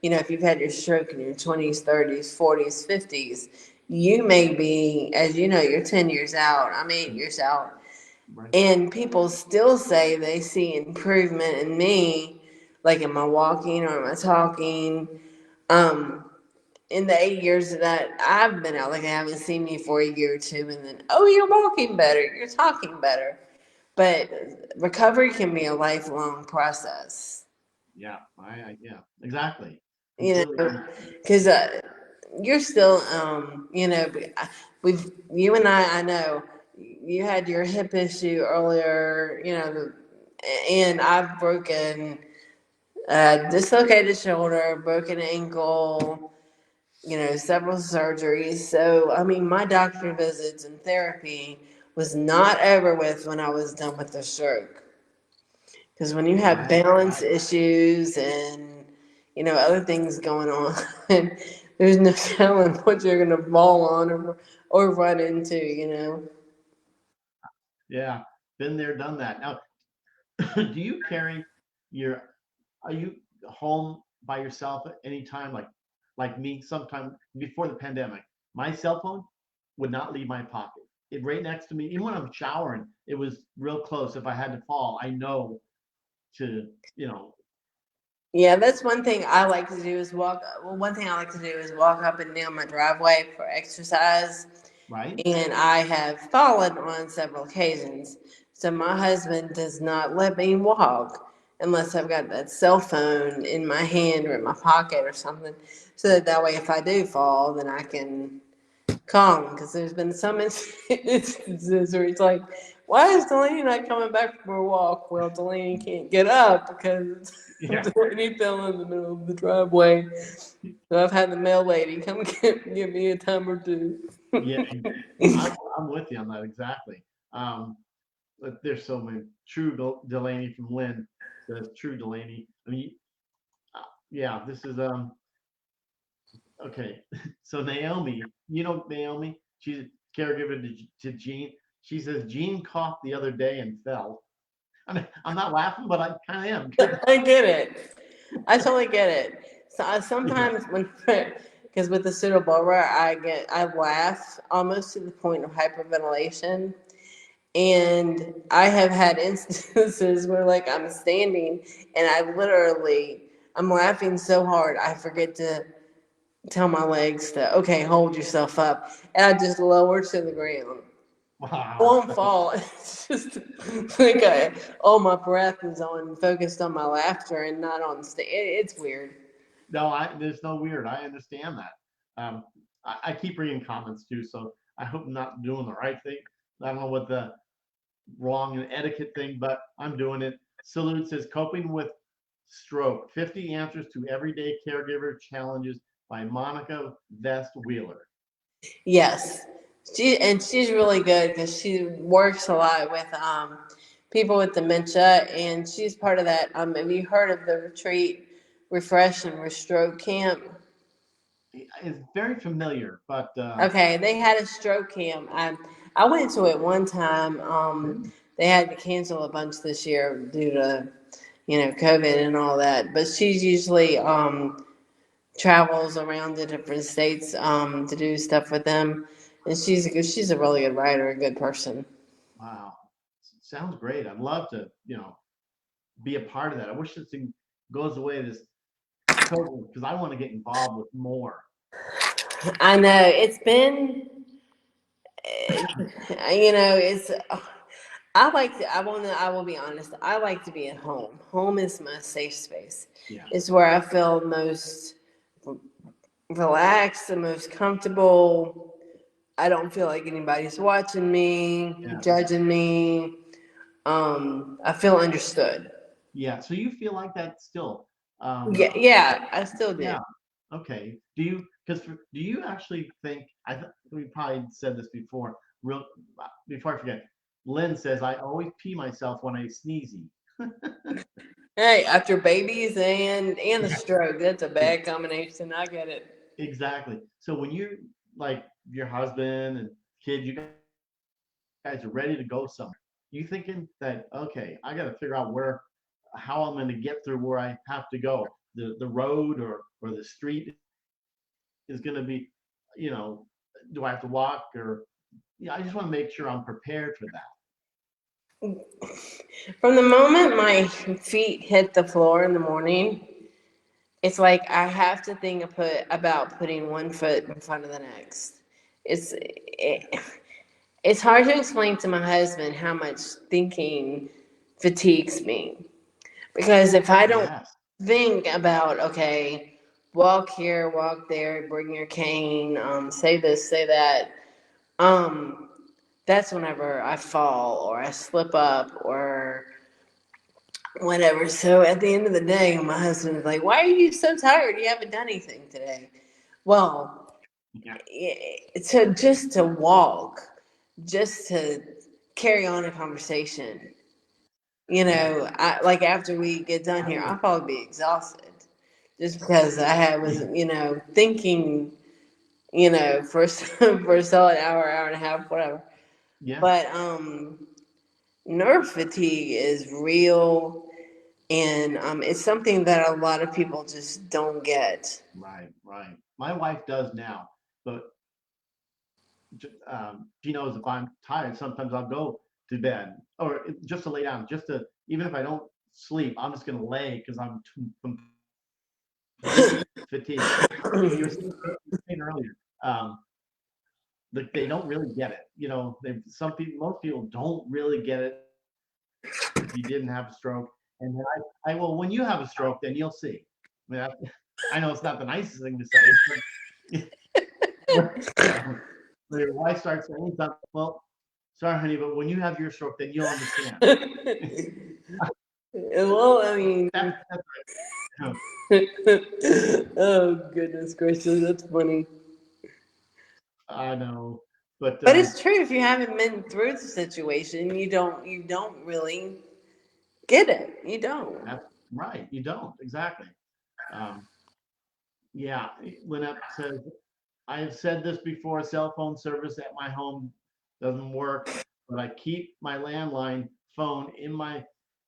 if you've had your stroke in your 20s, 30s, 40s, 50s, you may be, as you know, you're 10 years out, I'm 8 years out, Right. and people still say they see improvement in me, like in my walking or my talking. Um, in the 8 years that I've been out, like they haven't seen me for a year or two, and then, oh, you're walking better, you're talking better. But recovery can be a lifelong process, Yeah. Yeah. Exactly. you Completely know, understand. because you're still, you and I know you had your hip issue earlier, and I've broken dislocated shoulder, broken ankle, several surgeries. So, I mean, my doctor visits and therapy was not over with when I was done with the stroke. Because when you have Right. balance Right. issues and, other things going on, there's no telling what you're going to fall on or run into. Yeah. Been there, done that. Now, do you carry your, are you home by yourself at any time? Like me, sometime before the pandemic, my cell phone would not leave my pocket. it right next to me. Even when I'm showering, it was real close. If I had to fall, I know to, you know, Yeah, that's one thing I like to do is walk. Well, one thing I like to do is walk up and down my driveway for exercise. right? And I have fallen on several occasions. So my husband does not let me walk unless I've got that cell phone in my hand or in my pocket or something. So that way, if I do fall, then I can call him. Because there's been some instances where it's like, why is Delanie not coming back from her walk? Well, Delanie can't get up because Yeah, Delanie fell in the middle of the driveway. So I've had the mail lady come give me a time or two. yeah. I'm with you on that exactly. But there's so many. True Delaney from Lynn says true Delaney. I mean, yeah, this is okay. So Naomi, you know Naomi, she's a caregiver to Jean. She says Jean coughed the other day and fell. I mean, I'm not laughing, but I kind of am because I get it. I totally get it. So yeah, sometimes when, because with the pseudobulbar, I laugh almost to the point of hyperventilation, and I have had instances where like I'm standing and I'm laughing so hard I forget to tell my legs to okay hold yourself up, and I just lower to the ground. I wow. won't fall. It's just like all my breath is on focused on my laughter and not on it's weird. No, there's no weird. I understand that. I keep reading comments too, so I hope I'm not doing the right thing. I don't know what the wrong and etiquette thing, but I'm doing it. Salute says coping with stroke: 50 answers to everyday caregiver challenges by Monica Vest Wheeler. Yes, she's really good because she works a lot with people with dementia, and she's part of that. Have you heard of the retreat, refresh and restroke camp? It's very familiar, but Okay, they had a stroke camp. I went to it one time. They had to cancel a bunch this year due to COVID and all that. But she's usually travels around the different states to do stuff with them, and she's a really good writer, a good person. wow, sounds great. I'd love to, be a part of that. I wish this thing goes away, this COVID, because I want to get involved with more. I know it's been, it's. I like to. I will be honest. I like to be at home. Home is my safe space. Yeah, It's where I feel most relaxed, the most comfortable. I don't feel like anybody's watching me, yeah, judging me. I feel understood. yeah. So you feel like that still? Yeah, yeah, I still do. Yeah. Okay. Because do you actually think, we probably said this before, real, before I forget, Lynn says, I always pee myself when I sneezy. Hey, after babies and a Yeah. stroke, that's a bad combination. I get it. Exactly. So when you, like, your husband and kid, you guys are ready to go somewhere, you thinking that, okay, I got to figure out how I'm going to get through where I have to go. The road or the street is going to be, you know, do I have to walk or, yeah, I just want to make sure I'm prepared for that. From the moment my feet hit the floor in the morning, it's like I have to about putting one foot in front of the next. It's hard to explain to my husband how much thinking fatigues me because if I don't Yes. think about okay, walk here, walk there, bring your cane, say this, say that, um, that's whenever I fall or I slip up or whatever. So at the end of the day, my husband is like, "Why are you so tired? You haven't done anything today." Well, Yeah. to just to walk, just to carry on a conversation. Yeah. I like after we get done I here, would. I'll probably be exhausted just because was Yeah. thinking for for a solid hour, hour and a half, whatever. Yeah. But nerve fatigue is real, and it's something that a lot of people just don't get. Right. Right. My wife does now, but she knows if I'm tired, sometimes I'll go to bed or just to lay down, just to, even if I don't sleep, I'm just gonna lay because I'm completely fatigued. You were saying earlier, um, like they don't really get it. Some people, most people don't really get it if you didn't have a stroke. And then well, when you have a stroke, then you'll see. I mean, I know it's not the nicest thing to say, but your wife starts saying something. Well, sorry, honey, but when you have your stroke, then you'll understand. Well, I mean, That's right. oh goodness gracious, that's funny. I know, but But it's true. If you haven't been through the situation, you don't really get it. You don't. that's right. You don't exactly. Um, yeah, Lynette says, I have said this before, cell phone service at my home doesn't work, but I keep my landline phone in my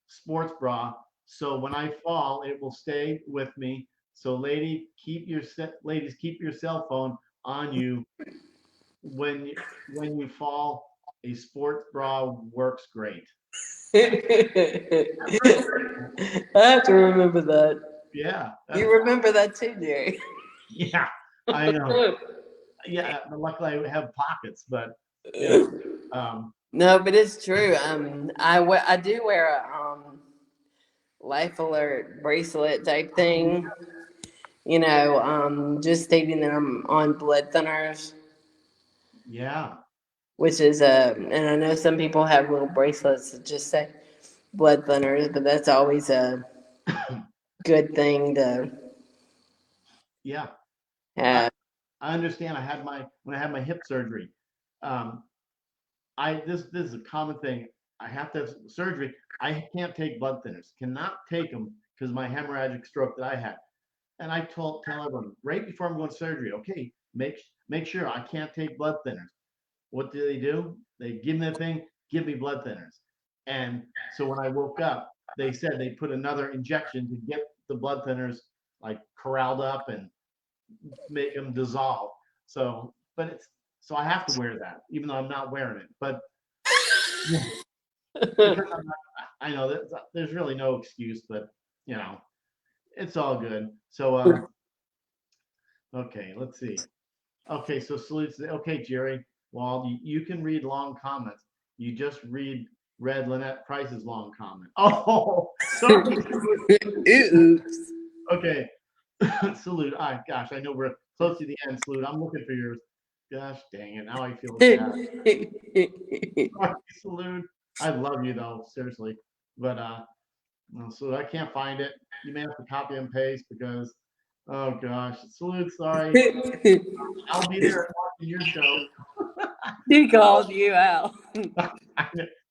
sports bra. So when I fall, it will stay with me. So ladies, keep your cell phone on you when you fall. A sports bra works great. That's very true. I have to remember that. Yeah, You remember that too, Jerry. yeah, I know. Yeah, luckily I have pockets, but you know, um, No, but it's true. I do wear a life alert bracelet type thing. Just stating that I'm on blood thinners, yeah, which is and I know some people have little bracelets that just say blood thinners, but that's always a good thing to yeah. I have. I understand. When I had my hip surgery. Um, I this is a common thing. I have to have surgery. I can't take blood thinners. Cannot take them because my hemorrhagic stroke that I had. And I tell everyone right before I'm going to surgery. Okay, make sure I can't take blood thinners. What do? They give me the thing, give me blood thinners. And so when I woke up, they said they put another injection to get the blood thinners like corralled up and make them dissolve. But it's so I have to wear that, even though I'm not wearing it. But yeah, because I'm not, I know that there's really no excuse, but you know, it's all good. So okay, let's see. Okay, so salutes. Okay, Jerry. Well, you can read long comments. You just read Lynette Price's long comment. Oh, sorry. Oops. Okay, salute. Gosh, I know we're close to the end. Salute. I'm looking for yours. Gosh, dang it. Now I feel bad. Sorry, salute. I love you though, seriously. But no, so I can't find it. You may have to copy and paste because, oh gosh, salute. Sorry. I'll be there watching your show. He called you out.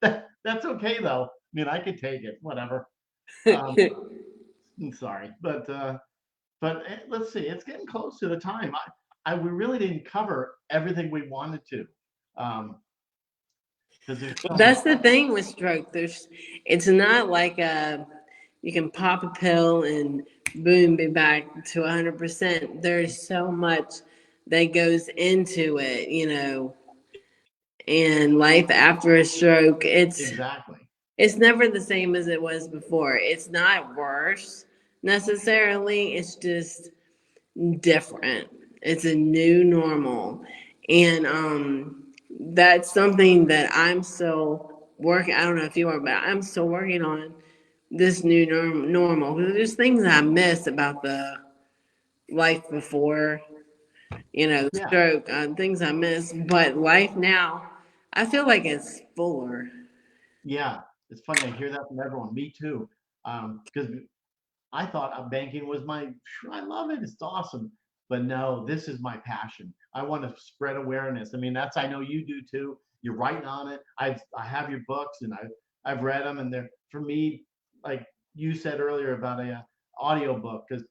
That's okay though. I mean, I could take it. Whatever. Um, sorry, but let's see. It's getting close to the time. We really didn't cover everything we wanted to, because there's so much. That's the thing with stroke. It's not like you can pop a pill and boom, be back to 100%. There's so much that goes into it, and life after a stroke. Exactly. It's never the same as it was before. It's not worse necessarily. It's just different. It's a new normal. And that's something that I'm still working. I don't know if you are, but I'm still working on this new normal. There's things I miss about the life before, the Yeah. stroke, things I miss. But life now, I feel like it's fuller. Yeah. It's funny. I hear that from everyone. Me too. Because I thought banking was I love it. It's awesome. But no, this is my passion. I want to spread awareness. I mean, I know you do too. You're writing on it. I have your books and I've read them and they're for me, like you said earlier about a audio book because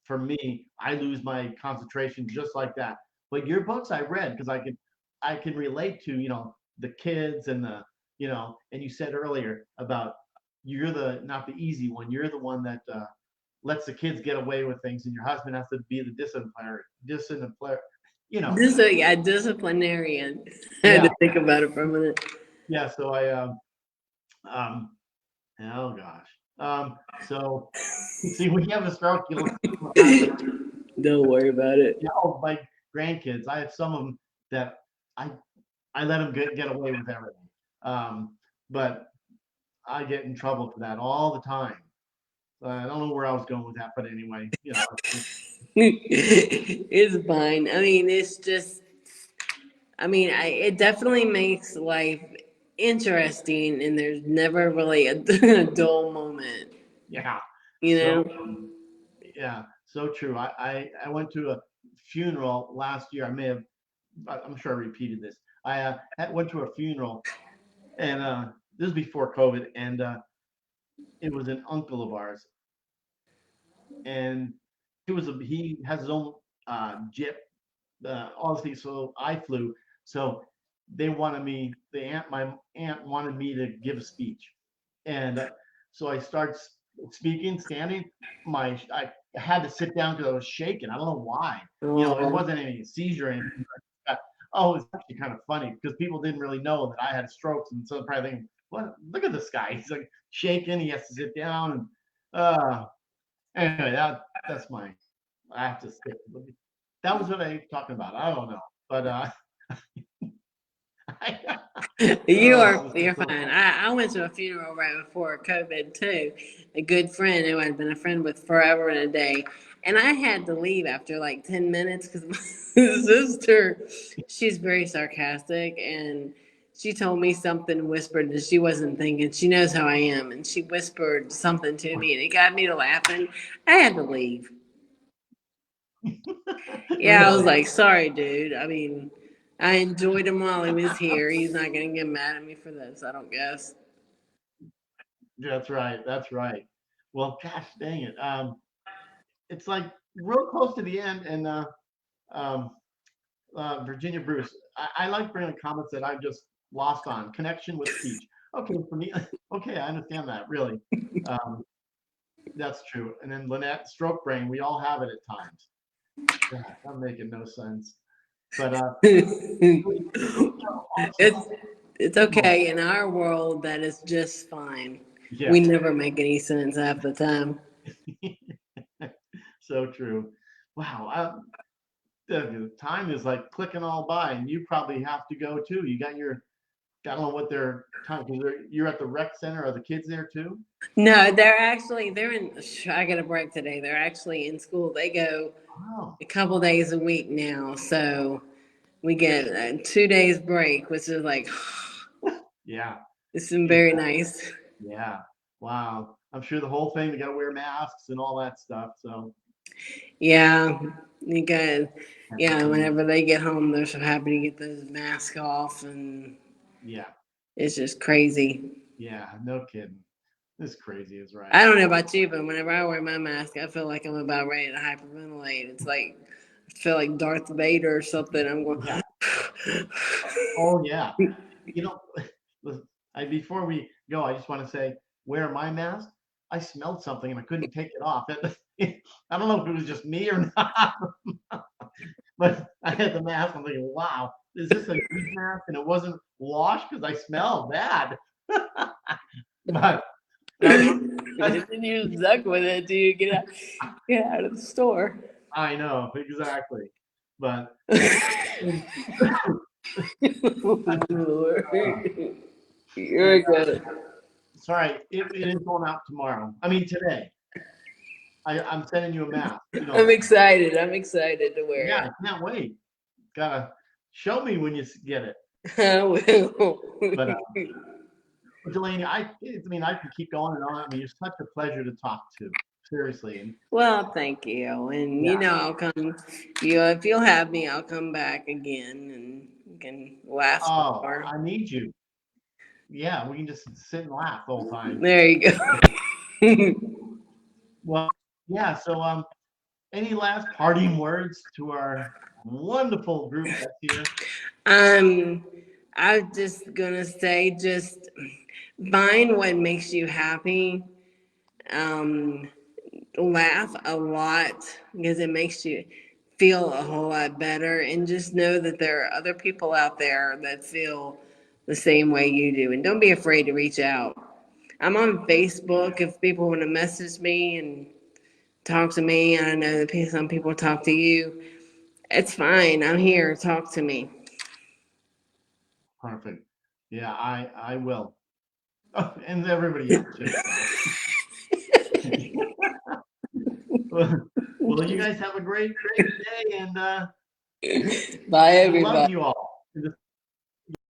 for me, I lose my concentration just like that. But your books I read because I can relate to, the kids and and you said earlier about you're the not the easy one. You're the one that lets the kids get away with things, and your husband has to be the disciplinary. you know, Disciplinarian. I had yeah, to think about it for a minute. yeah. So um, oh gosh. So see, when you have a stroke, you look about the, Don't worry about it. you know, my grandkids. I have some of them that I I let them get away with everything. But I get in trouble for that all the time. I don't know where I was going with that, but anyway, you know, It's fine. I mean, it's just. It definitely makes life interesting, and there's never really a, a dull moment. yeah. You So know. yeah, so true. I went to a funeral last year. I'm sure I repeated this. Went to a funeral, and this was before COVID, and it was an uncle of ours, and he has his own jet, obviously. So I flew. So my aunt wanted me to give a speech, and so I start speaking, standing. I had to sit down because I was shaking. I don't know why. You know, it Oh. wasn't any seizure or anything like that. Oh, it's actually kind of funny because people didn't really know that I had strokes, and so they're probably thinking, "What? Look at this guy. He's like shaking. He has to sit down." And anyway, that's my. I have to stick. That was what I was talking about. I don't know, but oh, this is You're so fine. funny. I went to a funeral right before COVID too. A good friend who I'd been a friend with forever and a day, and I had to leave after like 10 minutes because my sister, she's very sarcastic, and she told me something whispered that she wasn't thinking. She knows how I am, and she whispered something to me, and it got me to laughing. I had to leave. Yeah, I was Really? like, sorry, dude. I enjoyed him while he was here. He's not gonna get mad at me for this, I don't guess. That's right. That's right. Well, gosh dang it. It's like real close to the end, and um, Virginia Bruce. I like bringing comments that I've just lost on connection with speech. Okay, for me, okay, I understand that. Really, um, that's true. And then Lynette, stroke brain. We all have it at times. God, I'm making no sense. But it's it's oh, okay. In our world that is just fine. We yeah, never make any sense half the time. so true. Wow, the time is like clicking all by, and you probably have to go too. You got your, I don't know what their time because you're at the rec center. Are the kids there too? No, they're in I got a break today. They're actually in school. They go Oh, a couple days a week now. So we get a 2 days break, which is like yeah, it's been yeah, very nice. yeah. Wow. I'm sure the whole thing, they got to wear masks and all that stuff. So Yeah, you got have to yeah. clean. Whenever they get home, they're so happy to get those masks off, and Yeah, it's just crazy. yeah. No kidding. This crazy is right. I don't know about you, but whenever I wear my mask, I feel like I'm about ready to hyperventilate. It's like I feel like Darth Vader or something. I'm going. Yeah. Oh yeah. You know, before we go, I just want to say, wear my mask. I smelled something and I couldn't take it off. I don't know if it was just me or not, but I had the mask. I'm thinking, wow, is this a good mask? And it wasn't washed because I smelled bad. But that was, And then you stuck with it till you get out of the store. I know exactly. But You're good. sorry, it is going out tomorrow. I mean today. I'm sending you a mask. You know, I'm excited. I'm excited to wear yeah, it. I can't wait. Gotta show me when you get it. I will. But Delanie, I mean, I can keep going and on. I mean, you're such a pleasure to talk to. Seriously, and Well, thank you. And yeah. I'll come. If you'll have me, I'll come back again and we can laugh some Oh, more. I need you. Yeah, we can just sit and laugh the whole time. There you go. Well, yeah. So, any last parting words to our wonderful group that's here? um, I'm just gonna say, just find what makes you happy. Um, laugh a lot because it makes you feel a whole lot better, and just know that there are other people out there that feel the same way you do. And don't be afraid to reach out. I'm on Facebook if people want to message me and talk to me. I know that some people talk to you. It's fine. I'm here. Talk to me. Perfect. Yeah, I will. Oh, and everybody else should. Well, you guys have a great day, and Bye, love everybody. you all.